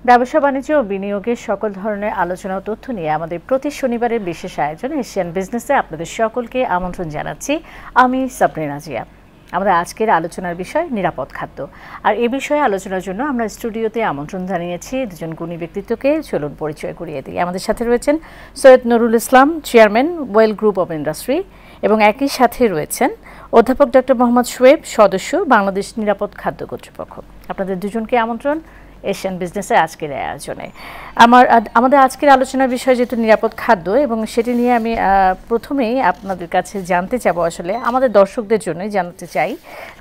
ব্যবসা বাণিজ্য ও বিনিয়োগের সকল ধরনের আলোচনা ও তথ্য নিয়ে আমাদের প্রতি শনিবারের বিশেষ আয়োজন এশিয়ান বিজনেসে আপনাদের সকলকে আমন্ত্রণ জানাচ্ছি। আমি সাবরিনা জিয়া। আমাদের আজকের আলোচনার বিষয় নিরাপদ খাদ্য। আর এ বিষয়ে আলোচনার জন্য আমরা স্টুডিওতে আমন্ত্রণ জানিয়েছি দুজন গুণী ব্যক্তিত্বকে। চলুন পরিচয় করিয়ে দিই। আমাদের সাথে রয়েছেন Syed Nurul Islam, chairman, well group of industry, এবং একই সাথে রয়েছেন অধ্যাপক ডক্টর মোহাম্মদ শোয়েব, সদস্য, বাংলাদেশ নিরাপদ খাদ্য কর্তৃপক্ষ। আপনাদের দুজনকে আমন্ত্রণ এশিয়ান বিজনেসে আজকের আয়োজনে। আমাদের আজকের আলোচনার বিষয় যেহেতু নিরাপদ খাদ্য, এবং সেটি নিয়ে আমি প্রথমেই আপনাদের কাছে জানতে চাবো, আসলে আমাদের দর্শকদের জন্য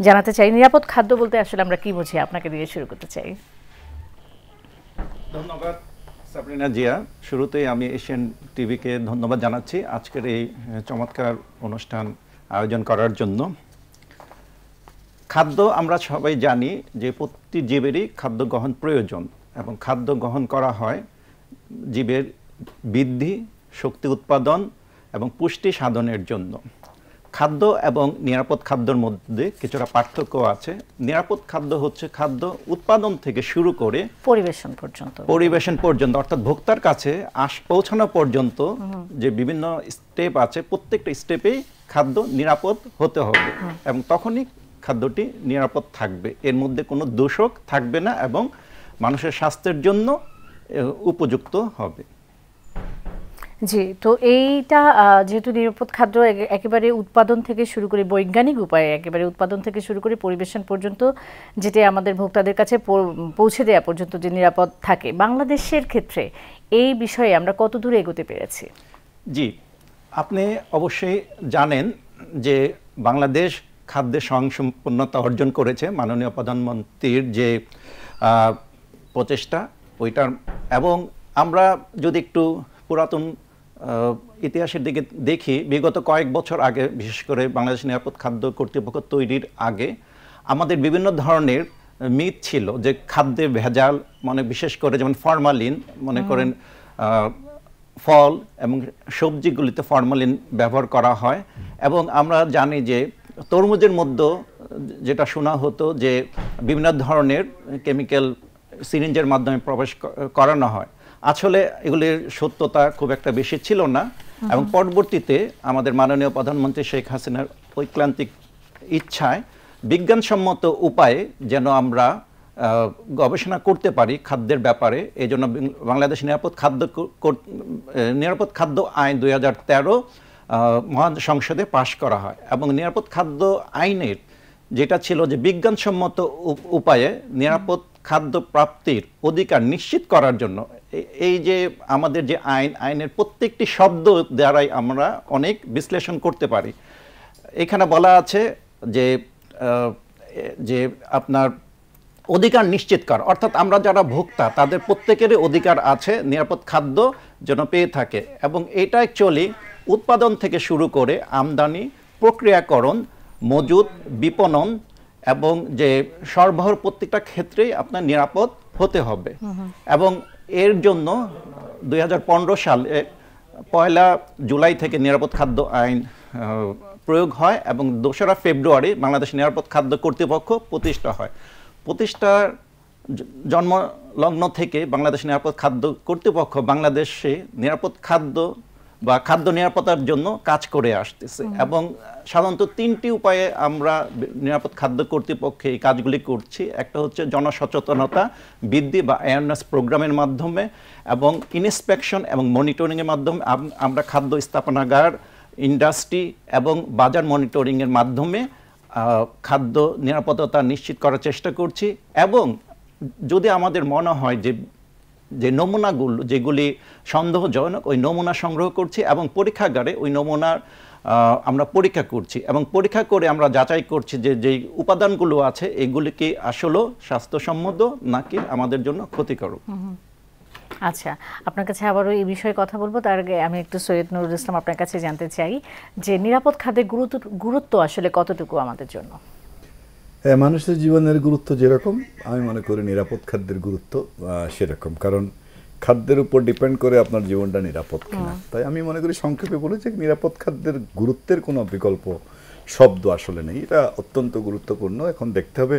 জানাতে চাই নিরাপদ খাদ্য বলতে আসলে আমরা কি বুঝি। আপনাকে দিয়ে শুরু করতে চাই। ধন্যবাদ সাবরিনা জিয়া। শুরুতেই আমি এশিয়ান টিভিকে ধন্যবাদ জানাচ্ছি আজকের এই চমৎকার অনুষ্ঠান আয়োজন করার জন্য। খাদ্য আমরা সবাই জানি যে প্রতি জীবেরই খাদ্য গ্রহণ প্রয়োজন, এবং খাদ্য গ্রহণ করা হয় জীবের বৃদ্ধি, শক্তি উৎপাদন এবং পুষ্টি সাধনের জন্য। খাদ্য এবং নিরাপদ খাদ্যের মধ্যে কিছুটা পার্থক্য আছে। নিরাপদ খাদ্য হচ্ছে খাদ্য উৎপাদন থেকে শুরু করে পরিবেশন পর্যন্ত, অর্থাৎ ভোক্তার কাছে পৌঁছানো পর্যন্ত যে বিভিন্ন স্টেপ আছে, প্রত্যেকটা স্টেপেই খাদ্য নিরাপদ হতে হবে, এবং তখনই খাদ্যটি নিরাপদ থাকবে। এর মধ্যে কোনো দূষক থাকবে না এবং মানুষের স্বাস্থ্যের জন্য উপযুক্ত হবে। জি, তো এইটা যেহেতু নিরাপদ খাদ্য একেবারে উৎপাদন থেকে শুরু করে বৈজ্ঞানিক উপায়ে একেবারে উৎপাদন থেকে শুরু করে পরিবেশন পর্যন্ত, যেটা আমাদের ভোক্তাদের কাছে পৌঁছে দেওয়া পর্যন্ত যে নিরাপদ থাকে, বাংলাদেশের ক্ষেত্রে এই বিষয়ে আমরা কত দূর এগোতে পেরেছি? জি, আপনি অবশ্যই জানেন যে বাংলাদেশ খাদ্যে স্বয়ংসম্পূর্ণতা অর্জন করেছে মাননীয় প্রধানমন্ত্রীর যে প্রচেষ্টা ওইটার। এবং আমরা যদি একটু পুরাতন ইতিহাসের দিকে দেখি, বিগত কয়েক বছর আগে, বিশেষ করে বাংলাদেশ নিরাপদ খাদ্য কর্তৃপক্ষ তৈরির আগে আমাদের বিভিন্ন ধরনের মিথ ছিল যে খাদ্যে ভেজাল, মানে বিশেষ করে যেমন ফরমালিন, মনে করেন ফল এবং সবজিগুলিতে ফরমালিন ব্যবহার করা হয়। এবং আমরা জানি যে তরমুজের মধ্যে যেটা শোনা হতো যে বিভিন্ন ধরনের কেমিক্যাল সিরিঞ্জের মাধ্যমে প্রবেশ করানো হয়। আসলে এগুলির সত্যতা খুব একটা বেশি ছিল না, এবং পরবর্তীতে আমাদের মাননীয় প্রধানমন্ত্রী শেখ হাসিনার ঐক্লান্তিক ইচ্ছায় বিজ্ঞানসম্মত উপায়ে যেন আমরা গবেষণা করতে পারি খাদ্যের ব্যাপারে, এই জন্য বাংলাদেশ নিরাপদ খাদ্য আইন 2013 মহান সংসদে পাশ করা হয়। এবং নিরাপদ খাদ্য আইনের যেটা ছিল যে বিজ্ঞানসম্মত উপায়ে নিরাপদ খাদ্য প্রাপ্তির অধিকার নিশ্চিত করার জন্য, এই যে আমাদের যে আইনের প্রত্যেকটি শব্দ দ্বারাই আমরা অনেক বিশ্লেষণ করতে পারি। এখানে বলা আছে যে আপনার অধিকার নিশ্চিত করা, অর্থাৎ আমরা যারা ভোক্তা তাদের প্রত্যেকেরই অধিকার আছে নিরাপদ খাদ্য যেন পেয়ে থাকে। এবং এটা অ্যাকচুয়ালি উৎপাদন থেকে শুরু করে আমদানি, প্রক্রিয়াকরণ, মজুত, বিপণন এবং যে সরবরাহের প্রত্যেকটা ক্ষেত্রেই আপনার নিরাপদ হতে হবে। এবং এর জন্য 2015 সালে 1 জুলাই থেকে নিরাপদ খাদ্য আইন প্রয়োগ হয়, এবং 2রা ফেব্রুয়ারি বাংলাদেশ নিরাপদ খাদ্য কর্তৃপক্ষ প্রতিষ্ঠা হয়। প্রতিষ্ঠার জন্মলগ্ন থেকে বাংলাদেশ নিরাপদ খাদ্য কর্তৃপক্ষ বাংলাদেশে নিরাপদ খাদ্য বা খাদ্য নিরাপত্তার জন্য কাজ করে আসতেছে। এবং সাধারণত 3টি উপায়ে আমরা নিরাপদ খাদ্য কর্তৃপক্ষে এই কাজগুলি করছি। একটা হচ্ছে জনসচেতনতা বৃদ্ধি বা অ্যাওয়ারনেস প্রোগ্রামের মাধ্যমে, এবং ইন্সপেকশন এবং মনিটরিংয়ের মাধ্যমে আমরা খাদ্য স্থাপনাগার, ইন্ডাস্ট্রি এবং বাজার মনিটরিংয়ের মাধ্যমে খাদ্য নিরাপত্তা নিশ্চিত করার চেষ্টা করছি। এবং যদি আমাদের মনে হয় যে নমুনাগুলো যেগুলি সন্দেহজনক, ওই নমুনা সংগ্রহ করছি এবং পরীক্ষাগারে ওই নমুনার আমরা পরীক্ষা করছি, এবং পরীক্ষা করে আমরা যাচাই করছি যে যেই উপাদানগুলো আছে এগুলি কি আসলে স্বাস্থ্যসম্মত নাকি আমাদের জন্য ক্ষতিকারক। আচ্ছা, আপনার কাছে আবারও এই বিষয়ে কথা বলবো। তার আগে আমি একটু সৈয়দ নুরুল ইসলাম আপনার কাছে জানতে চাই যে নিরাপদ খাদ্যের গুরুত্ব আসলে কতটুকু আমাদের জন্য? মানুষের জীবনের গুরুত্ব যেরকম, আমি মনে করি নিরাপদ খাদ্যের গুরুত্ব সেরকম, কারণ খাদ্যের উপর ডিপেন্ড করে আপনার জীবনটা নিরাপদ কিনা। তাই আমি মনে করি সংক্ষেপে বলে যে নিরাপদ খাদ্যের গুরুত্বের কোনো বিকল্প শব্দ আসলে নেই, এটা অত্যন্ত গুরুত্বপূর্ণ। এখন দেখতে হবে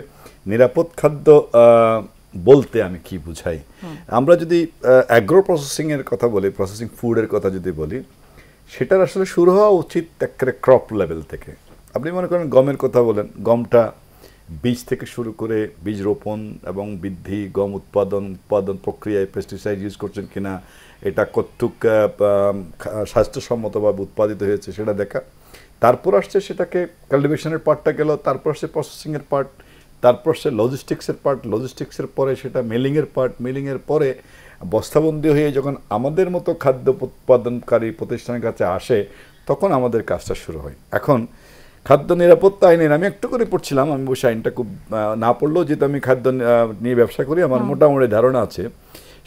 নিরাপদ খাদ্য বলতে আমি কি বুঝাই, আমরা যদি অ্যাগ্রো প্রসেসিং এর কথা বলি, প্রসেসিং ফুডের কথা যদি বলি, সেটার আসলে শুরু হওয়া উচিত একেবারে ক্রপ লেভেল থেকে। আপনি মনে করেন গমের কথা বলেন, গমটা বীজ থেকে শুরু করে বীজ রোপণ এবং বৃদ্ধি, গম উৎপাদন প্রক্রিয়ায় পেস্টিসাইড ইউজ করছেন কিনা, এটা কতটুক স্বাস্থ্যসম্মতভাবে উৎপাদিত হয়েছে সেটা দেখা। তারপর আসছে সেটাকে কাল্টিভেশনের পার্টটা গেল, তারপর আসছে প্রসেসিংয়ের পার্ট, তারপর আসছে লজিস্টিক্সের পার্ট, লজিস্টিক্সের পরে সেটা মিলিংয়ের পার্ট, মিলিংয়ের পরে বস্তাবন্দি হয়ে যখন আমাদের মতো খাদ্য উৎপাদনকারী প্রতিষ্ঠানের কাছে আসে, তখন আমাদের কাজটা শুরু হয়। এখন খাদ্য নিরাপত্তা আইনের আমি একটু করে পড়ছিলাম, আমি বসে আইনটা খুব না পড়লেও যেহেতু আমি খাদ্য নিয়ে ব্যবসা করি, আমার মোটামুটি ধারণা আছে।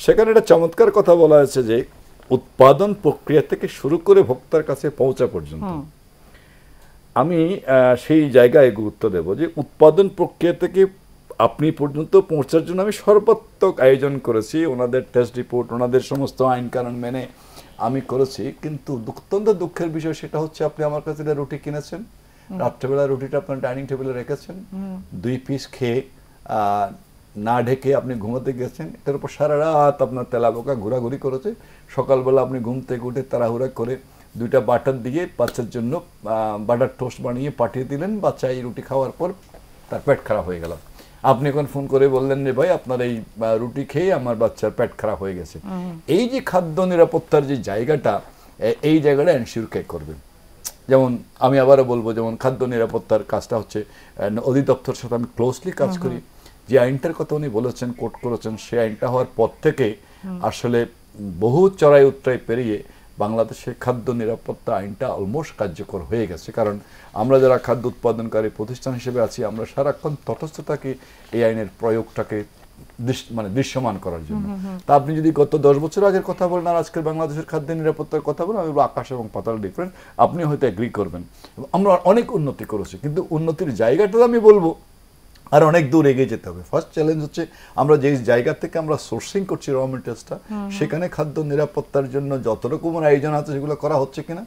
সেখানে একটা চমৎকার কথা বলা হয়েছে যে উৎপাদন প্রক্রিয়া থেকে শুরু করে ভোক্তার কাছে পৌঁছা পর্যন্ত। আমি সেই জায়গায় গুরুত্ব দেব যে উৎপাদন প্রক্রিয়া থেকে আপনি পর্যন্ত পৌঁছার জন্য আমি সর্বাত্মক আয়োজন করেছি, ওনাদের টেস্ট রিপোর্ট, ওনাদের সমস্ত আইন কানুন মেনে আমি করেছি। কিন্তু অত্যন্ত দুঃখের বিষয় সেটা হচ্ছে, আপনি আমার কাছে রুটি কিনেছেন, রাত্রেবেলা রুটিটা আপনার ডাইনিং টেবিলে রেখেছেন, 2 পিস খেয়ে না ঢেকে আপনি ঘুমাতে গেছেন, এটার উপর সারা রাত আপনার তেলাপোকা ঘোরাঘুরি করেছে। সকালবেলা আপনি ঘুম থেকে উঠে তাড়াহুড়া করে 2টা বাটার দিয়ে বাচ্চার জন্য বাটার টোস্ট বানিয়ে পাঠিয়ে দিলেন। বাচ্চা এই রুটি খাওয়ার পর তার পেট খারাপ হয়ে গেল। আপনি এখন ফোন করে বললেন যে ভাই আপনার এই রুটি খেয়ে আমার বাচ্চার পেট খারাপ হয়ে গেছে। এই যে খাদ্য নিরাপত্তার যে জায়গাটা, এই জায়গাটা এনশিওর কে করবেন? যেমন আমি আবারও বলবো, যেমন খাদ্য নিরাপত্তার কাজটা হচ্ছে অধিদপ্তরের সাথে আমি ক্লোজলি কাজ করি। যে আইনটার কথা উনি বলেছেন, কোট করেছেন, সেই আইনটা হওয়ার পর থেকে আসলে বহু চড়াই উতরাই পেরিয়ে বাংলাদেশের খাদ্য নিরাপত্তা আইনটা অলমোস্ট কার্যকর হয়ে গেছে। কারণ আমরা যারা খাদ্য উৎপাদনকারী প্রতিষ্ঠান হিসেবে আছি, আমরা সারাক্ষণ তটস্থ থাকি এই আইনের প্রয়োগটাকে দৃশ্যমান করার জন্য। তা আপনি যদি গত 10 বছর আগের কথা বলেন আর আজকের বাংলাদেশের খাদ্য নিরাপত্তার কথা বলেন, আমি আকাশ এবং পাতাল ডিফারেন্ট, আপনি হয়তো এগ্রি করবেন। আমরা অনেক উন্নতি করেছি, কিন্তু উন্নতির জায়গাটা আমি বলবো আর অনেক দূর এগিয়ে যেতে হবে। ফার্স্ট চ্যালেঞ্জ হচ্ছে আমরা যে জায়গা থেকে আমরা সোর্সিং করছি র মেটেরিয়ালসটা, সেখানে খাদ্য নিরাপত্তার জন্য যত রকমের আয়োজন আছে সেগুলো করা হচ্ছে কিনা।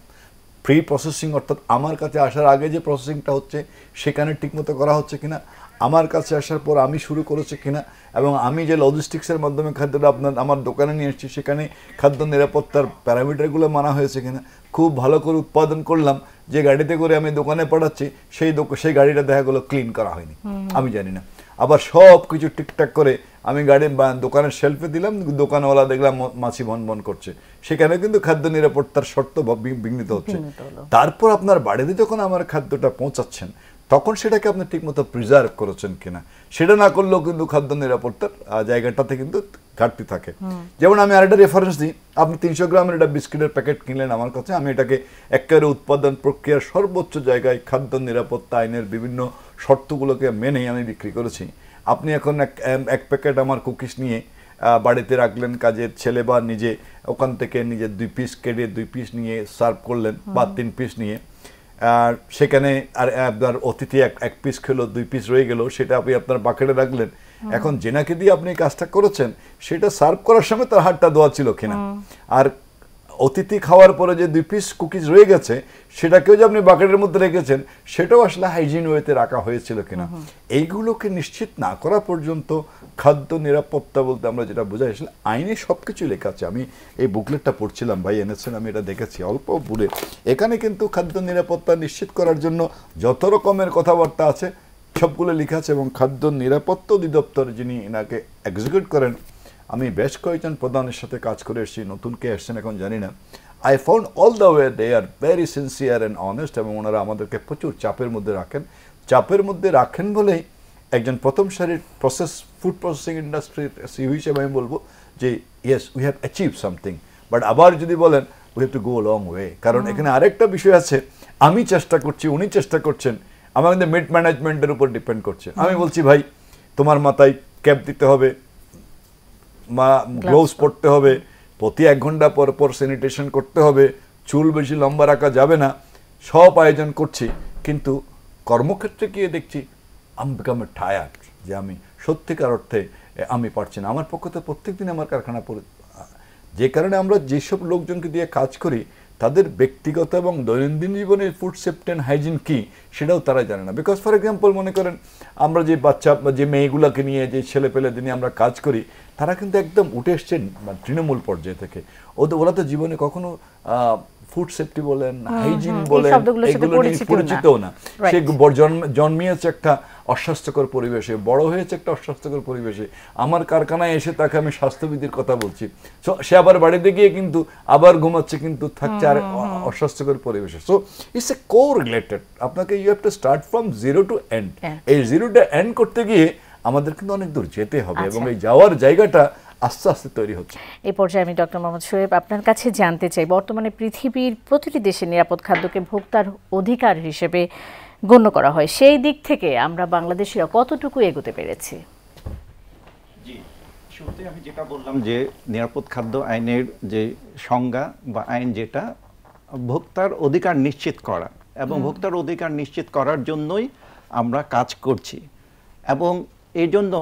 প্রি প্রসেসিং অর্থাৎ আমার কাছে আসার আগে যে প্রসেসিংটা হচ্ছে সেখানে ঠিকমতো করা হচ্ছে কিনা, আমার কাছে আসার পর আমি শুরু করেছি কিনা, এবং আমি যে লজিস্টিক্সের মাধ্যমে খাদ্যটা আমার দোকানে নিয়ে এসেছি সেখানে খাদ্য নিরাপত্তার প্যারামিটারগুলো মানা হয়েছে কিনা। খুব ভালো করে উৎপাদন করলাম, যে গাড়িতে করে আমি দোকানে পাঠাচ্ছি সেই গাড়িটা দেখা গেলো ক্লিন করা হয়নি, আমি জানি না। আবার সব কিছু ঠিকঠাক করে আমি দোকানের শেলফে দিলাম, দোকানওয়ালা দেখলাম মাছি বন করছে, সেখানে কিন্তু খাদ্য নিরাপত্তার শর্ত বিঘ্নিত হচ্ছে। তারপর আপনার বাড়িতে যখন আমার খাদ্যটা পৌঁছাচ্ছেন, তখন সেটাকে আপনি ঠিকমতো প্রিজার্ভ করেছেন কিনা, সেটা না করলেও কিন্তু খাদ্য নিরাপত্তার জায়গাটাতে কিন্তু ঘাটতি থাকে। যেমন আমি আরেকটা রেফারেন্স দিই, আপনি 300 গ্রামের একটা বিস্কিটের প্যাকেট কিনলেন আমার কাছে, আমি এটাকে একেবারে উৎপাদন প্রক্রিয়ার সর্বোচ্চ জায়গায় খাদ্য নিরাপত্তা আইনের বিভিন্ন শর্তগুলোকে মেনেই আমি বিক্রি করেছি। আপনি এখন এক প্যাকেট আমার কুকিজ নিয়ে বাড়িতে রাখলেন, কাজের ছেলে বা নিজে ওখান থেকে নিজে 2 পিস কেটে 2 পিস নিয়ে সার্ভ করলেন, বা 3 পিস নিয়ে, সেখানে আর আপনার অতিথি 1 পিস খেলো, 2 পিস রয়ে গেল, সেটা আপনি আপনার বাকেটে রাখলেন। এখন জেনাকে দিয়ে আপনি কাজটা করেছেন, সেটা সার্ভ করার সময় তার হাতটা ধোয়া ছিল কিনা, আর অতিথি খাওয়ার পরে যে 2 পিস কুকিজ রয়ে গেছে সেটাকেও যে আপনি বাকেটের মধ্যে রেখেছেন, সেটাও আসলে হাইজিন ওয়েতে রাখা হয়েছিল কিনা। এইগুলোকে নিশ্চিত না করা পর্যন্ত খাদ্য নিরাপত্তা বলতে আমরা যেটা বোঝাই, আসলে আইনে সব কিছু লেখা আছে। আমি এই বুকলেটটা পড়ছিলাম, ভাই এনেছেন, আমি এটা দেখেছি অল্প বুড়ে। এখানে কিন্তু খাদ্য নিরাপত্তা নিশ্চিত করার জন্য যত রকমের কথাবার্তা আছে সবগুলো লেখা আছে। এবং খাদ্য নিরাপত্তা অধিদপ্তর যিনি এনাকে এক্সিকিউট করেন, আমি বেশ কয়েকজন প্রধানের সাথে কাজ করে এসেছি, নতুন কে এসছেন এখন জানি না। I found all the way they are very sincere and honest, এবং ওনারা আমাদেরকে প্রচুর চাপের মধ্যে রাখেন বলেই একজন প্রথম সারির ফুড প্রসেসিং ইন্ডাস্ট্রির সিইও হিসেবে আমি বলবো যে yes we have achieve something. But আবার যদি বলেন we have to go long way, কারণ এখানে আরেকটা বিষয় আছে, আমি চেষ্টা করছি, উনি চেষ্টা করছেন, আমার কিন্তু মিড ম্যানেজমেন্টের উপর ডিপেন্ড করছে। আমি বলছি ভাই তোমার মাথায় ক্যাপ দিতে হবে, গ্লোভস পরতে হবে, প্রতি 1 ঘন্টা পর পর স্যানিটেশন করতে হবে, চুল বেশি লম্বা রাখা যাবে না, সব আয়োজন করছি, কিন্তু কর্মক্ষেত্রে গিয়ে দেখছি আমি বিকাম টায়ার্ড, যে আমি সত্যিকার অর্থে আমি পারছি না। আমার পক্ষে তো প্রত্যেক দিন আমার কারখানা যে কারণে আমরা যেসব লোকজনকে দিয়ে কাজ করি তাদের ব্যক্তিগত এবং দৈনন্দিন জীবনের ফুড সেফটি অ্যান্ড হাইজিন কি সেটাও তারা জানে না। বিকজ ফর এক্সাম্পল মনে করেন আমরা যে বাচ্চা যে মেয়েগুলোকে নিয়ে যে ছেলে পেলেদের নিয়ে আমরা কাজ করি, তারা কিন্তু একদম উঠে এসছেন তৃণমূল পর্যায়ে থেকে। ওরা তো জীবনে কখনো ফুড সেফটি বলেন, হাইজিন বলেন, এগুলো নিয়ে পরিচিতও না। সে জন্মিয়েছে একটা অস্বাস্থ্যকর পরিবেশে, বড় হয়েছে একটা অস্বাস্থ্যকর পরিবেশে। আমার কারখানায় এসে তাকে আমি স্বাস্থ্যবিধির কথা বলছি, সে আবার বাড়িতে গিয়ে কিন্তু আবার ঘুমাচ্ছে, কিন্তু থাকছে আর অস্বাস্থ্যকর পরিবেশে। So it's a correlated. আপনাকে you have to start from zero to end. এই জিরোটা এন্ড করতে গিয়ে আমাদের কিন্তু অনেক দূর যেতে হবে, এবং এই যাওয়ার জায়গাটা আস্তে আস্তে তৈরি হচ্ছে। এই পর্যায়ে আমি ডক্টর মোহাম্মদ শোয়েব আপনার কাছে জানতে চাই, বর্তমানে পৃথিবীর প্রতিটি দেশে নিরাপদ খাদ্যকে ভোক্তার অধিকার হিসেবে গণ্য করা হয়, সেই দিক থেকে আমরা বাংলাদেশিরা কতটুকু এগোতে পেরেছি? জি, শুরুতে আমি যেটা বললাম যে নিরাপদ খাদ্য আইনের যে সংজ্ঞা বা আইন, যেটা ভোক্তার অধিকার নিশ্চিত করা, এবং ভোক্তার অধিকার নিশ্চিত করার জন্যই আমরা কাজ করছি। এবং এই জন্য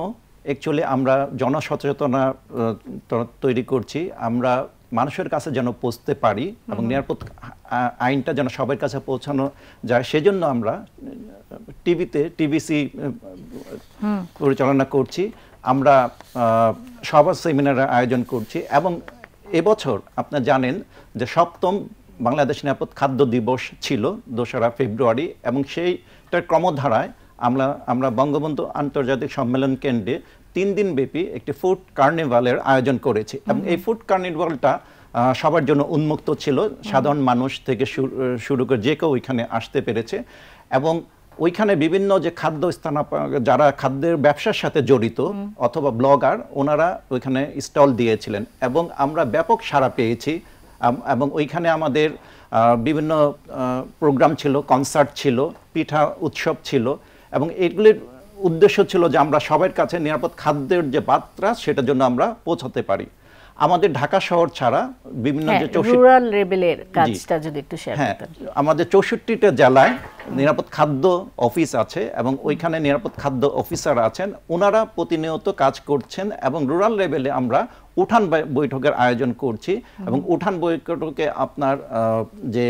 অ্যাকচুয়ালি আমরা জনসচেতনতা তৈরি করছি, আমরা মানুষের কাছে যেন পৌঁছতে পারি এবং নিরাপদ আইনটা যেন সবার কাছে পৌঁছানো যায়, সেজন্য আমরা টিভিসি পরিচালনা করছি, আমরা সভা সেমিনারের আয়োজন করছি। এবং এবছর আপনারা জানেন যে 7ম বাংলাদেশ নিরাপদ খাদ্য দিবস ছিল 2রা ফেব্রুয়ারি, এবং সেইটার ক্রমধারায় আমরা বঙ্গবন্ধু আন্তর্জাতিক সম্মেলন কেন্দ্রে 3 দিন ব্যাপী একটি ফুড কার্নিভালের আয়োজন করেছি। এবং এই ফুড কার্নিভালটা সবার জন্য উন্মুক্ত ছিল, সাধারণ মানুষ থেকে শুরু করে যে কেউ ওইখানে আসতে পেরেছে। এবং ওইখানে বিভিন্ন যে খাদ্য যারা খাদ্যের ব্যবসার সাথে জড়িত অথবা ব্লগার, ওনারা ওইখানে স্টল দিয়েছিলেন, এবং আমরা ব্যাপক সাড়া পেয়েছি। এবং ওইখানে আমাদের বিভিন্ন প্রোগ্রাম ছিল, কনসার্ট ছিল, পিঠা উৎসব ছিল, এবং এগুলির উদ্দেশ্য ছিল যে আমরা সবার কাছে নিরাপদ খাদ্যের যে বার্তা সেটার জন্য আমরা পৌঁছাতে পারি। আমাদের ঢাকা শহর ছাড়া বিভিন্ন যে রুরাল লেভেলের কাজটা যদি একটু শেয়ার করতেন। আমাদের 64টা জেলায় নিরাপদ খাদ্য অফিস আছে, এবং ওইখানে নিরাপদ খাদ্য অফিসার আছেন, ওনারা প্রতিনিয়ত কাজ করছেন। এবং রুরাল লেভেলে আমরা উঠান বৈঠকের আয়োজন করছি, এবং উঠান বৈঠকে আপনার যে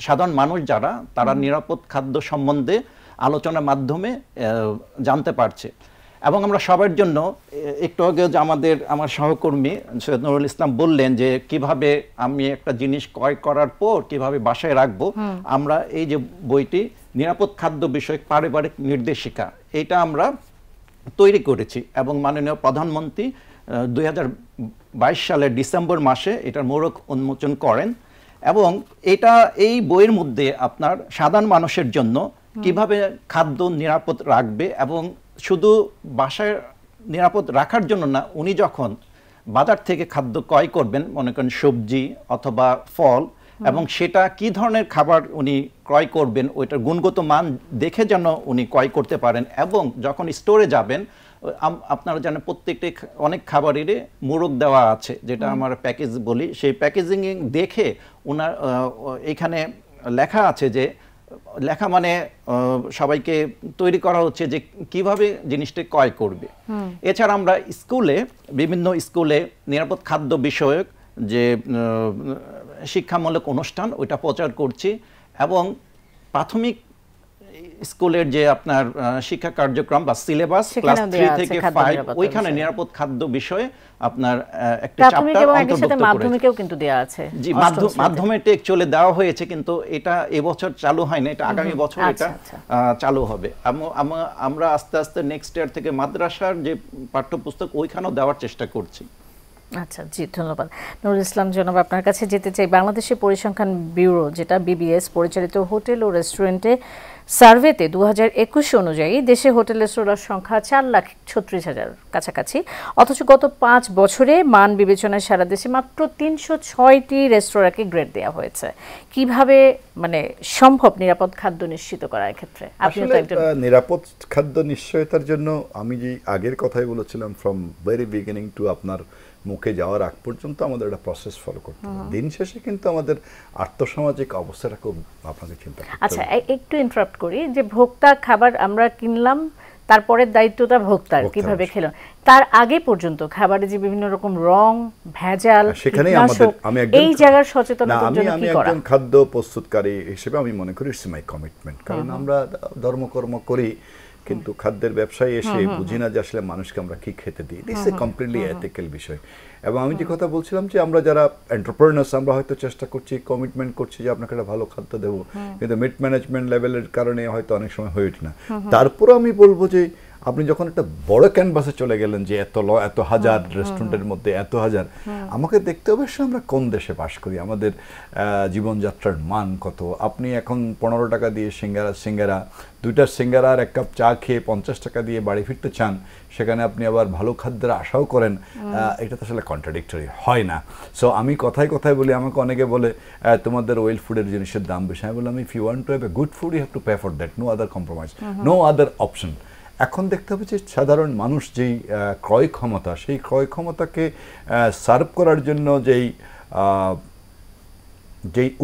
সাধারণ মানুষ যারা, তারা নিরাপদ খাদ্য সম্বন্ধে আলোচনার মাধ্যমে জানতে পারছে। এবং আমরা সবার জন্য একটু আগে যে আমার সহকর্মী সৈয়দ নুরুল ইসলাম বললেন যে কিভাবে আমি একটা জিনিস ক্রয় করার পর কিভাবে বাসায় রাখবো, আমরা এই যে বইটি নিরাপদ খাদ্য বিষয়ক পারিবারিক নির্দেশিকা, এটা আমরা তৈরি করেছি। এবং মাননীয় প্রধানমন্ত্রী 2022 সালের ডিসেম্বর মাসে এটার মোড়ক উন্মোচন করেন। এবং এই বইয়ের মধ্যে আপনার সাধারণ মানুষের জন্য কিভাবে খাদ্য নিরাপদ রাখবে, এবং শুধু বাসায় নিরাপদ রাখার জন্য না, উনি যখন বাজার থেকে খাদ্য ক্রয় করবেন, মনে করেন সবজি অথবা ফল, এবং সেটা কি ধরনের খাবার উনি ক্রয় করবেন, ওইটার গুণগত মান দেখে যেন উনি ক্রয় করতে পারেন। এবং যখন স্টোরে যাবেন, আপনারা জানেন প্রত্যেকটি অনেক খাবারেরই মোড়ক দেওয়া আছে, যেটা আমরা প্যাকেজ বলি, সেই প্যাকেজিং দেখে ওনার এখানে লেখা আছে, যে লেখা মানে সবাইকে তৈরি করা হচ্ছে যে কিভাবে জিনিসটা ক্রয় করবে। এছাড়া আমরা বিভিন্ন স্কুলে নিরাপদ খাদ্য বিষয়ক যে শিক্ষামূলক অনুষ্ঠান, ওইটা প্রচার করছি। এবং প্রাথমিক স্কুলের যে আপনার শিক্ষা কার্যক্রম বা সিলেবাস ক্লাস 3 থেকে 5, ওইখানে নিরাপদ খাদ্য বিষয়ে আপনার একটা চ্যাপ্টার অন্তর্ভুক্ত করেছি। মাধ্যমিকেও কিন্তু দেয়া আছে। জি, মাধ্যমিকটা অ্যাকচুয়ালি দেওয়া হয়েছে, কিন্তু এটা এবছর চালু হয় না, এটা আগামী বছর এটা চালু হবে। আমরা আস্তে আস্তে নেক্সট ইয়ার থেকে মাদ্রাসার যে পাঠ্যপুস্তক ওইখানেও দেওয়ার চেষ্টা করছি। আচ্ছা, জি, ধন্যবাদ। নুরুল ইসলাম জনাব, আপনার কাছে যেতে চাই। বাংলাদেশের পরিসংখ্যান ব্যুরো, যেটা বিবিএস পরিচালিত হোটেল ও রেস্টুরেন্টে সার্ভেতে 2021 অনুযায়ী দেশে হোটেল রেস্তোরাঁর সংখ্যা 4,36,000 কাছাকাছি, অথচ গত 5 বছরে মান বিবেচনায় সারা দেশে মাত্র 306টি রেস্তোরাঁকে গ্রেড দেওয়া হয়েছে। কিভাবে সম্ভব নিরাপদ খাদ্য নিশ্চিত করার ক্ষেত্রে? নিরাপদ খাদ্য নিশ্চয়তার জন্য আমি যে আগের কথাই বলেছিলাম, ফ্রম ভেরি বিগিনিং টু আপনার মুখে যাওয়ার আগ পর্যন্ত আমাদের একটা প্রসেস ফলো করতে হবে। দিন শেষে কিন্তু আমাদের আর্থসামাজিক অবস্থাটা খুব আপনাকে চিন্তা করতে হবে। আচ্ছা, একটু ইন্টারাপ্ট করি, যে ভোক্তা খাবার আমরা কিনলাম, তারপরের দায়িত্বটা ভোক্তার, কিভাবে খেলাম, তার আগে পর্যন্ত খাবারে যে বিভিন্ন রকম রং, ভেজাল, সেখানেই আমি এই জায়গার সচেতনতার জন্য কি করা? একজন খাদ্য প্রস্তুতকারী হিসেবে আমি মনে করি ইটস মাই কমিটমেন্ট, কারণ আমরা ধর্মকর্ম করি কিন্তু খাদ্যের ব্যবসায় এসে বুঝি না যে আসলে মানুষকে আমরা কি খেতে দিই। দিস এ কমপ্লিটলি এথিক্যাল বিষয়। এবং আমি যে কথা বলছিলাম যে আমরা যারা এন্টারপ্রেনার্স, আমরা হয়তো চেষ্টা করছি, কমিটমেন্ট করছি যে আপনাকে একটা ভালো খাদ্য দেবো, কিন্তু মিড ম্যানেজমেন্ট লেভেলের কারণে হয়তো অনেক সময় হয়ে ওঠে না। তারপরে আমি বলবো যে আপনি যখন একটা বড় ক্যানভাসে চলে গেলেন যে এত হাজার রেস্টুরেন্টের মধ্যে এত হাজার, আমাকে দেখতে হবে আমরা কোন দেশে বাস করি, আমাদের জীবনযাত্রার মান কত। আপনি এখন 15 টাকা দিয়ে সিঙ্গারা 2টা সিঙ্গারা আর 1 কাপ চা খেয়ে 50 টাকা দিয়ে বাড়ি ফিরতে চান, সেখানে আপনি আবার ভালো খাদ্যের আশাও করেন, এটা তো আসলে কন্ট্রাডিক্টরি হয় না। সো আমি কথায় বলি, আমাকে অনেকে বলে তোমাদের ওয়েল ফুডের জিনিসের দাম বেশি। আমি বললাম if you want to have a good food you have to pay for that, no other compromise, no other option. এখন দেখতে হবে যে সাধারণ মানুষ যেই ক্রয় ক্ষমতা, সেই ক্রয় ক্ষমতাকে সার্ভ করার জন্য যেই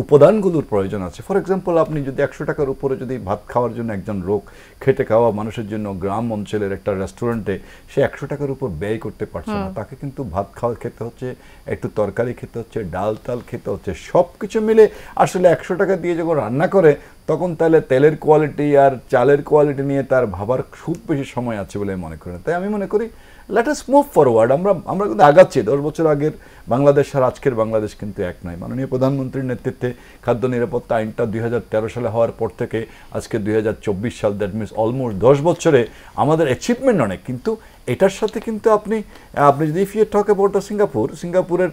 উপাদানগুলোর প্রয়োজন আছে। ফর এক্সাম্পল, আপনি যদি 100 টাকার উপরে যদি ভাত খাওয়ার জন্য একজন লোক, খেটে খাওয়া মানুষের জন্য গ্রাম অঞ্চলের একটা রেস্টুরেন্টে সে 100 টাকার উপর ব্যয় করতে পারছে না, তাকে কিন্তু ভাত খেতে হচ্ছে, একটু তরকারি খেতে হচ্ছে, ডাল খেতে হচ্ছে, সব কিছু মিলে আসলে 100 টাকা দিয়ে যখন রান্না করে তখন তাহলে তেলের কোয়ালিটি আর চালের কোয়ালিটি নিয়ে তার ভাবার খুব বেশি সময় আছে বলে মনে করি না। তাই আমি মনে করি লেট আস মুভ ফরওয়ার্ড। আমরা কিন্তু আগাচ্ছি। 10 বছর আগের বাংলাদেশ আর আজকের বাংলাদেশ কিন্তু এক নয়। মাননীয় প্রধানমন্ত্রীর নেতৃত্বে খাদ্য নিরাপত্তা আইনটা 2013 সালে হওয়ার পর থেকে আজকে 2024 সাল, দ্যাট মিনস অলমোস্ট 10 বছরে আমাদের অ্যাচিভমেন্ট অনেক। কিন্তু এটার সাথে কিন্তু আপনি যদি ইফ ইউ টক অ্যাবাউট সিঙ্গাপুরের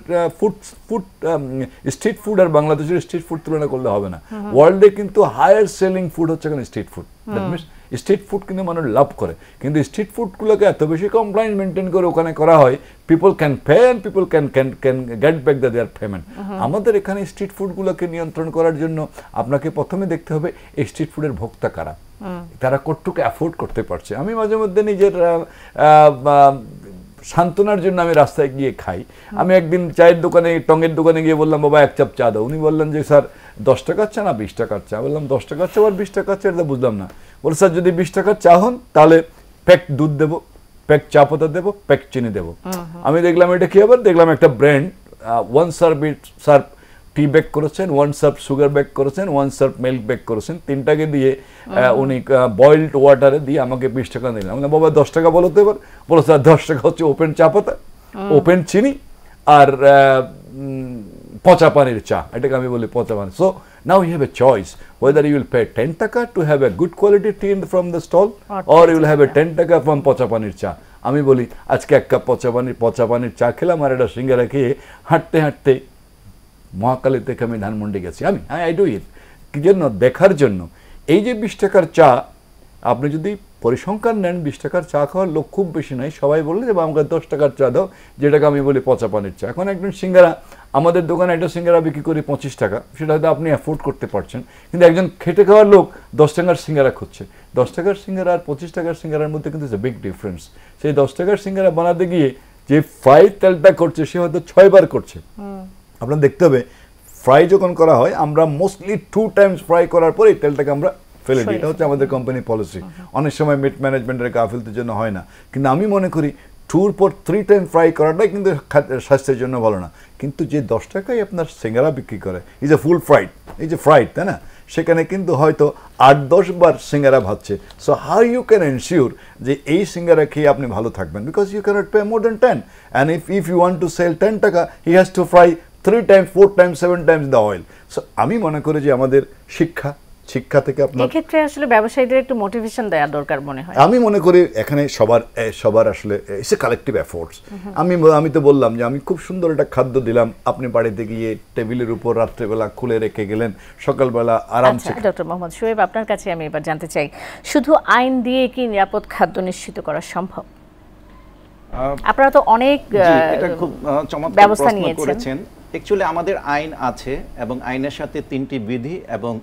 স্ট্রিট ফুড আর বাংলাদেশের স্ট্রিট ফুড তুলনা করলে হবে না। ওয়ার্ল্ডে কিন্তু হায়ার সেলিং ফুড হচ্ছে এখানে street food. That means street food কিন্তু মানুষ লাভ করে, কিন্তু স্ট্রিট ফুডগুলোকে এত বেশি কমপ্লায়েন্স মেনটেন করে ওখানে করা হয়, people can pay and people can get back their payment. আমাদের এখানে স্ট্রিট ফুডগুলোকে নিয়ন্ত্রণ করার জন্য আপনাকে প্রথমে দেখতে হবে এই স্ট্রিট ফুডের ভোক্তা কারা, তারা কতটুকু অ্যাফোর্ড করতে পারছে। আমি মাঝে মধ্যে নিজের সান্ত্বনার জন্য আমি রাস্তায় গিয়ে খাই। আমি একদিন চায়ের দোকানে, টঙের দোকানে গিয়ে বললাম, বাবা 1 কাপ চা দাও। উনি বললেন যে স্যার 10 টাকার চা না 20 টাকার চা। বললাম 10 টাকার চা আর 20 টাকার চা, এটা বুঝলাম না। বলে স্যার যদি 20 টাকার চা হন তাহলে প্যাক দুধ দেবো, প্যাক চা পাতা দেবো, প্যাক চিনি দেবো। আমি দেখলাম এটা কি আবার, দেখলাম একটা ব্র্যান্ড 1 সার্ভ টি ব্যাক করেছেন, 1 সার্ভ সুগার ব্যাক করেছেন, 1 সার্ভ মিল্ক ব্যাক করেছেন, 3টাকে দিয়ে উনি বয়েলড ওয়াটারে দিয়ে আমাকে 20 টাকা দিলেন। আমি বাবা 10 টাকা বলো তো এবার। বলো স্যার 10 টাকা হচ্ছে ওপেন চা পাতা, ওপেন চিনি আর পচা পানির চা, এটাকে আমি বলি পচা পানি। So now you have a choice whether you will pay 10 টাকা to have a good quality tea from the stall or you will have a 10 টাকা from পচা পানির চা। আমি বলি আজকে 1 কাপ পচা পানির চা খেলাম আর একটা সিঙ্গারা খেয়ে হাঁটতে মহাকালী থেকে আমি ধানমন্ডি গেছি। আই ডু ইট কি জন্য? দেখার জন্য। এই যে 20 টাকার চা, আপনি যদি পরিসংখ্যান নেন 20 টাকার চা খাওয়ার লোক খুব বেশি নাই। সবাই বললে যে আমাকে 10 টাকার চা দাও, যেটাকে আমি বলি পচা পানির চা। এখন একজন সিঙ্গারা, আমাদের দোকানে একটা সিঙ্গারা বিক্রি করি 25 টাকা, সেটা হয়তো আপনি অ্যাফোর্ড করতে পারছেন, কিন্তু একজন খেটে খাওয়ার লোক 10 টাকার সিঙ্গারা খুঁজছে। 10 টাকার সিঙ্গারা আর 25 টাকার সিঙ্গারার মধ্যে কিন্তু বিগ ডিফারেন্স। সেই 10 টাকার সিঙ্গারা বানাতে গিয়ে যে ফ্রাই তেলটা করছে সে হয়তো 6 বার করছে। আপনার দেখতে হবে ফ্রাই যখন করা হয় আমরা মোস্টলি 2 টাইমস ফ্রাই করার পরে এই তেলটাকে আমরা ফেলে দিই। এটা হচ্ছে আমাদের কোম্পানি পলিসি। অনেক সময় মিট ম্যানেজমেন্টের গাফিলতির জন্য হয় না, কিন্তু আমি মনে করি 2 পর 3 টাইম ফ্রাই করাটাই কিন্তু স্বাস্থ্যের জন্য ভালো না। কিন্তু যে 10 টাকায় আপনার সিঙ্গারা বিক্রি করে ইজ এ ফুল ফ্রাইড, এই যে ফ্রাইড, তাই না, সেখানে কিন্তু হয়তো 8-10 বার সিঙ্গারা ভাজছে। So how you can ensure যে এই সিঙ্গারা খেয়ে আপনি ভালো থাকবেন? Because you can't pay more than 10 and if you want to sell 10 টাকা he has to fry 3 times 4 times 7 times the oil. So আমি মনে করি যে আমাদের শিক্ষা থেকে আপনার এক্ষেত্রে আসলে ব্যবসায়ীদের একটু মোটিভেশন দেওয়া দরকার মনে হয়। আমি মনে করি এখানে সবার আসলে ইটস এ কালেকটিভ এফোর্টস। আমি তো বললাম যে আমি খুব সুন্দর একটা খাদ্য দিলাম, আপনি বাড়িতে গিয়ে টেবিলের উপর রাত্রেবেলা খুলে রেখে গেলেন, সকালবেলা আরামসে। ডক্টর মোহাম্মদ শোয়েব, আপনার কাছে আমি এবার জানতে চাই, শুধু আইন দিয়ে কি নিরাপদ খাদ্য নিশ্চিত করা সম্ভব? আপনারা তো অনেক ব্যবস্থা নিয়েছেন। অ্যাকচুয়ালি আমাদের আইন আছে এবং আইনের সাথে 3টি বিধি এবং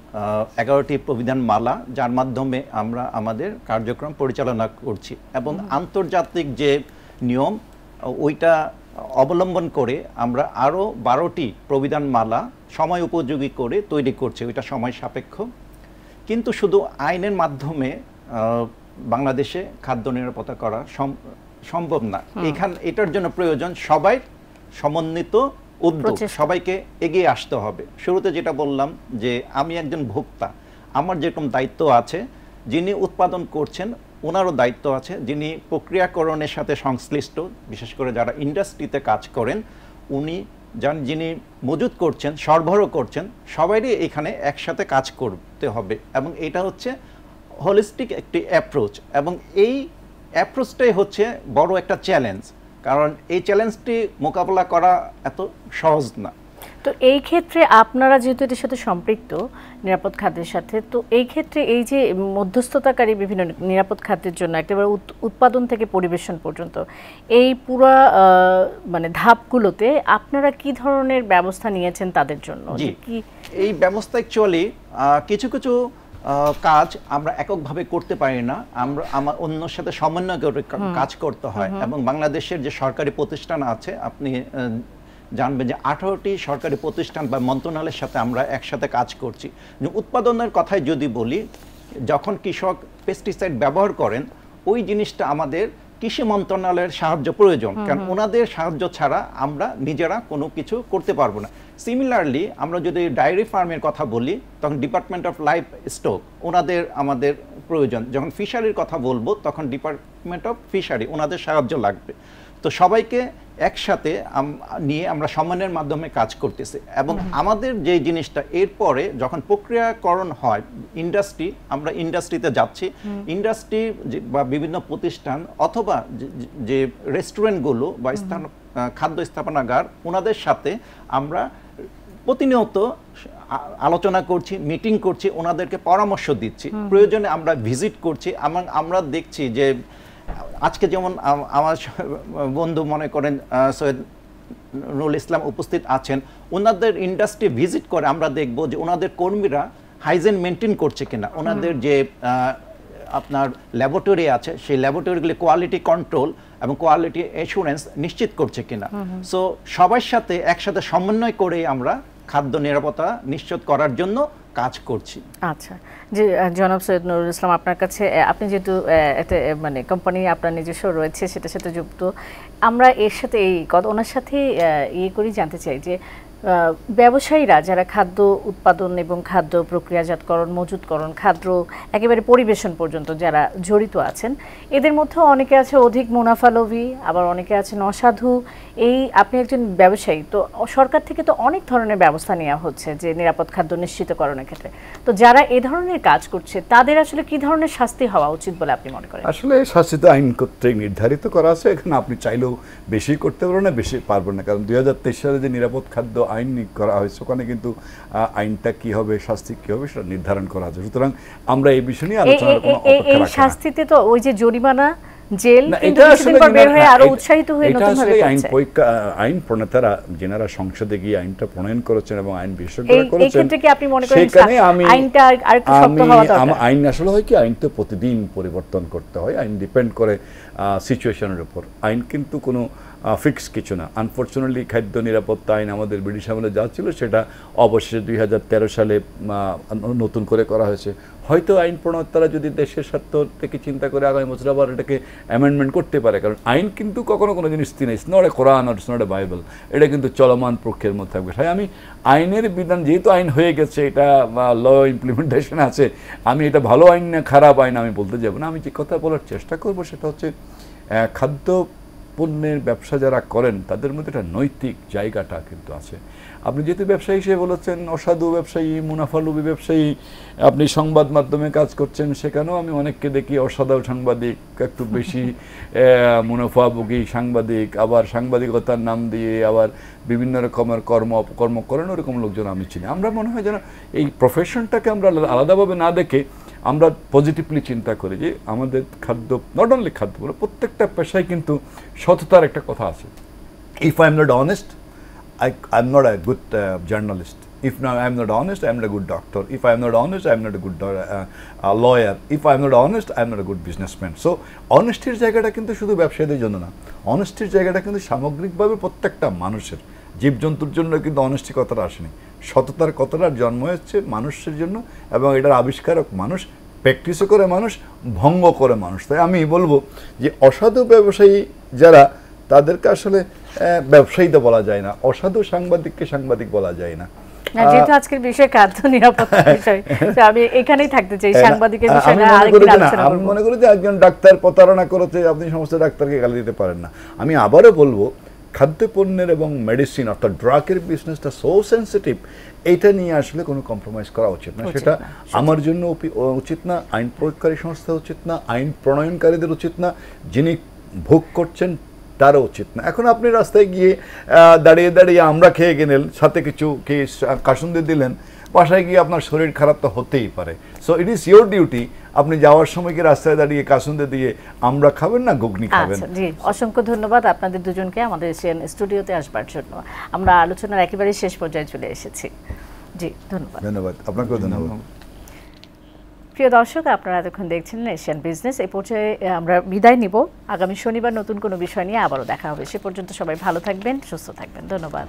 11টি প্রবিধান মালা, যার মাধ্যমে আমরা আমাদের কার্যক্রম পরিচালনা করছি। এবং আন্তর্জাতিক যে নিয়ম ওইটা অবলম্বন করে আমরা আরও 12টি প্রবিধানমালা সময় উপযোগী করে তৈরি করছি, ওইটা সময় সাপেক্ষ। কিন্তু শুধু আইনের মাধ্যমে বাংলাদেশে খাদ্য নিরাপত্তা করা সম্ভব না। এটার জন্য প্রয়োজন সবাই সমন্বিত উদ্যোগ, সবাইকে এগিয়ে আসতে হবে। শুরুতে যেটা বললাম যে আমি একজন ভোক্তা, আমার যেরকম দায়িত্ব আছে, যিনি উৎপাদন করছেন ওনারও দায়িত্ব আছে, যিনি প্রক্রিয়াকরণের সাথে সংশ্লিষ্ট, বিশেষ করে যারা ইন্ডাস্ট্রিতে কাজ করেন, যিনি মজুত করছেন, সরবরাহ করছেন, সবাইরই এখানে একসাথে কাজ করতে হবে। এবং এটা হচ্ছে হোলিস্টিক একটি অ্যাপ্রোচ, এবং এই অ্যাপ্রোচটাই হচ্ছে বড় একটা চ্যালেঞ্জ, কারণ এই চ্যালেঞ্জটি মোকাবেলা করা এত সহজ না। তো এই ক্ষেত্রে আপনারা যেহেতু এটার সাথে সম্পৃক্ত নিরাপদ খাদ্যের সাথে, তো এই ক্ষেত্রে এই যে মধ্যস্থতাকারী বিভিন্ন নিরাপদ খাদ্যের জন্য একেবারে উৎপাদন থেকে পরিবেশন পর্যন্ত এই পুরো মানে ধাপগুলোতে আপনারা কি ধরনের ব্যবস্থা নিয়েছেন তাদের জন্য? কি এই ব্যবস্থা অ্যাকচুয়ালি কিছু কিছু কাজ আমরা এককভাবে করতে পারি না, আমার অন্যর সাথে সমন্বয় করে কাজ করতে হয়। এবং বাংলাদেশের যে সরকারি প্রতিষ্ঠান আছে, আপনি জানবেন যে 18টি সরকারি প্রতিষ্ঠান বা মন্ত্রণালয়ের সাথে আমরা একসাথে কাজ করছি। উৎপাদনের কথাই যদি বলি, যখন কৃষক পেস্টিসাইড ব্যবহার করেন, ওই জিনিসটা আমাদের কৃষি মন্ত্রণালয়ের সাহায্য প্রয়োজন, কারণ ওনাদের সাহায্য ছাড়া আমরা নিজেরা কোনো কিছু করতে পারবো না। সিমিলারলি আমরা যদি ডায়েরি ফার্মের কথা বলি, তখন ডিপার্টমেন্ট অফ লাইফ স্টক ওনাদের আমাদের প্রয়োজন। যখন ফিশারির কথা বলবো, তখন ডিপার্টমেন্ট অফ ফিশারি ওনাদের সাহায্য লাগবে। তো সবাইকে একসাথে নিয়ে আমরা সমন্বয়ের মাধ্যমে কাজ করতেছি। এবং আমাদের যে জিনিসটা এরপরে যখন প্রক্রিয়াকরণ হয়, আমরা ইন্ডাস্ট্রিতে যাচ্ছি, ইন্ডাস্ট্রি বা বিভিন্ন প্রতিষ্ঠান অথবা যে রেস্টুরেন্টগুলো বা খাদ্য স্থাপনাগার, ওনাদের সাথে আমরা প্রতিনিয়ত আলোচনা করছি, মিটিং করছি, ওনাদেরকে পরামর্শ দিচ্ছি, প্রয়োজনে আমরা ভিজিট করছি। আমরা দেখছি যে আজকে যেমন আমার বন্ধু মনে করেন সৈয়দ নুরুল ইসলাম উপস্থিত আছেন, ওনাদের ইন্ডাস্ট্রি ভিজিট করে আমরা দেখব যে ওনাদের কর্মীরা হাইজিন মেনটেন করছে কিনা, ওনাদের যে আপনার ল্যাবরেটরি আছে, সেই ল্যাবরেটরিগুলি কোয়ালিটি কন্ট্রোল এবং কোয়ালিটি অ্যাসুরেন্স নিশ্চিত করছে কিনা। সো সবার সাথে একসাথে সমন্বয় করে আমরা খাদ্য নিরাপত্তা নিশ্চিত করার জন্য কাজ করছি। আচ্ছা, যে জনাব সৈয়দ নুরুল ইসলাম, আপনার কাছে আপনি যেহেতু মানে কোম্পানি আপনার নিজস্ব রয়েছে, সেটার সাথে যুক্ত, আমরা এর সাথে ওনার সাথে করেই জানতে চাই যে ব্যবসায়ীরা যারা খাদ্য উৎপাদন এবং খাদ্য প্রক্রিয়াজাতকরণ, মজুতকরণ, খাদ্য একেবারে পরিবেশন পর্যন্ত যারা জড়িত আছেন, এদের মধ্যে অনেকে আছে অধিক মুনাফালোভী, আবার অনেকে আছে নসাধু। আপনি একজন ব্যবসায়ী, তো সরকার থেকে তো অনেক ধরনের ব্যবস্থা নেওয়া হচ্ছে যে নিরাপদ খাদ্য নিশ্চিতকরণের ক্ষেত্রে। তো যারা এই ধরনের কাজ করছে তাদের আসলে কি ধরনের শাস্তি হওয়া উচিত বলে আপনি মনে করেন? আসলে শাস্তি তো আইন কর্তৃক নির্ধারিত করা আছে, এখানে আপনি চাইলেও বেশি করতে পারবেন না, বেশি পারবেন না, কারণ 2023 সালে যে নিরাপদ খাদ্য আইন করা হয়েছে, ওখানে কিন্তু আইনটা কি হবে, শাস্তি কি হবে, সেটা নির্ধারণ করা আছে। সুতরাং আমরা এই বিষয় নিয়ে আলোচনা করব। এই শাস্তিতে তো ওই যে জরিমানা, জেল, কিন্তু কিছুদিন পর বের হয়ে আরো উৎসাহিত হয়ে নতুন ভাবে করছে। আইন প্রণেতারা যারা সংসদে গিয়ে আইনটা প্রণয়ন করেছেন এবং আইন বিশেষজ্ঞরা করেছেন, এই ক্ষেত্রে কি আপনি মনে করেন আইনটা আরেকটু শক্ত হওয়া দরকার? আইন আসলে হয় কি, আইন তো প্রতিদিন পরিবর্তন করতে হয়, আইন ডিপেন্ড করে সিচুয়েশনের উপর। আইন কিন্তু কোনো ফিক্স কিছু না। আনফর্চুনেটলি খাদ্য নিরাপত্তা আইন আমাদের ব্রিটিশ আমলে যা ছিল, সেটা অবশেষে 2013 সালে নতুন করে করা হয়েছে। হয়তো আইন প্রণেতারা যদি দেশের স্বার্থ থেকে চিন্তা করে আগামী বছর আবার এটাকে অ্যামেন্ডমেন্ট করতে পারে, কারণ আইন কিন্তু কখনো কোনো জিনিস স্থির নেই। It's not a Quran or it's not a Bible, এটা কিন্তু চলমান প্রক্রিয়ার মধ্যে থাকবে। তাই আমি আইনের বিধান, যেহেতু আইন হয়ে গেছে, এটা ল ইমপ্লিমেন্টেশন আছে, আমি এটা ভালো আইন না খারাপ আইন আমি বলতে যাব না। আমি যে কথা বলার চেষ্টা করব সেটা হচ্ছে, খাদ্য পণ্যের ব্যবসা যারা করেন তাদের মধ্যে একটা নৈতিক জায়গাটা কিন্তু আছে। আপনি যেহেতু ব্যবসায়ী হিসেবে বলেছেন, অসাধু ব্যবসায়ী, মুনাফালোভী ব্যবসায়ী, আপনি সংবাদ মাধ্যমে কাজ করছেন, সেখানেও আমি অনেককে দেখি অসাধু সাংবাদিক, একটু বেশি মুনাফাভোগী সাংবাদিক, আবার সাংবাদিকতার নাম দিয়ে আবার বিভিন্ন রকমের কর্ম করেন, ওরকম লোকজন আমি চিনি। আমরা মনে হয় যেন এই প্রফেশনটাকে আমরা আলাদাভাবে না দেখে আমরা পজিটিভলি চিন্তা করি যে আমাদের খাদ্য, নট অনলি খাদ্য, প্রত্যেকটা পেশায় কিন্তু সততার একটা কথা আছে। If I am not honest, I am not a good journalist. If now I am not honest, I am not a good doctor. If I am not honest, I am not a good lawyer. If I am not honest, I am not a good businessman. So honesty জায়গাটা কিন্তু শুধু ব্যবসায়ীদের জন্য না, অনেস্টির জায়গাটা কিন্তু সামগ্রিকভাবে প্রত্যেকটা মানুষের, জীবজন্তুর জন্য কিন্তু অনেস্টি কথাটা আসেনি, সততার কথাটার জন্ম হচ্ছে মানুষের জন্য, এবং এটার আবিষ্কারক মানুষ, প্র্যাকটিসও করে মানুষ, ভঙ্গ করে মানুষ। তাই আমি বলবো যে অসাধু ব্যবসায়ী যারা, তাদেরকে আসলে ব্যবসায়ী তো বলা যায় না, অসাধু সাংবাদিককে সাংবাদিক বলা যায় না। যেহেতু আজকের বিষয় খাদ্য নিরাপত্তার বিষয়, তো আমি এখানেই থাকতে চাই, সাংবাদিকের বিষয়টা আরেকদিন আলোচনা করব। আমি মনে করি যে একজন ডাক্তার প্রতারণা করেছে, আপনি সমস্ত ডাক্তারকে গালি দিতে পারেন না। আমি আবারও বলবো, খাদ্যপণ্যের এবং মেডিসিন অর্থাৎ ড্রাগের বিজনেসটা সো সেন্সিটিভ, এইটা নিয়ে আসলে কোনো কম্প্রোমাইজ করা উচিত না। সেটা আমার জন্য উচিত না, আইন প্রয়োগকারী সংস্থা উচিত না, আইন প্রণয়নকারীদের উচিত না, যিনি ভোগ করছেন তারও উচিত না। এখন আপনি রাস্তায় গিয়ে দাঁড়িয়ে দাঁড়িয়ে আমরা খেয়ে গেলেন, সাথে কিছু খেয়ে কাসুন্দি দিলেন, বাসায় গিয়ে আপনার শরীর খারাপ তো হতেই পারে। So it is your duty, আপনি যাওয়ার সময় কি রাস্তায় দাঁড়িয়ে কাসুন্দি দিয়ে আমরা খাবেন না ঘুগনি খাবেন। জি, অসংখ্য ধন্যবাদ আপনাদের দুজনকে আমাদের এশিয়ান স্টুডিওতে আসবার জন্য। আমরা আলোচনার একেবারে শেষ পর্যায়ে চলে এসেছি। জি, ধন্যবাদ। ধন্যবাদ, আপনাকেও ধন্যবাদ। প্রিয় দর্শক, আপনারা এতক্ষণ দেখছিলেন এশিয়ান বিজনেস। এই পর্যায়ে আমরা বিদায় নিব। আগামী শনিবার নতুন কোনো বিষয় নিয়ে আবারও দেখা হবে। সে পর্যন্ত সবাই ভালো থাকবেন, সুস্থ থাকবেন। ধন্যবাদ।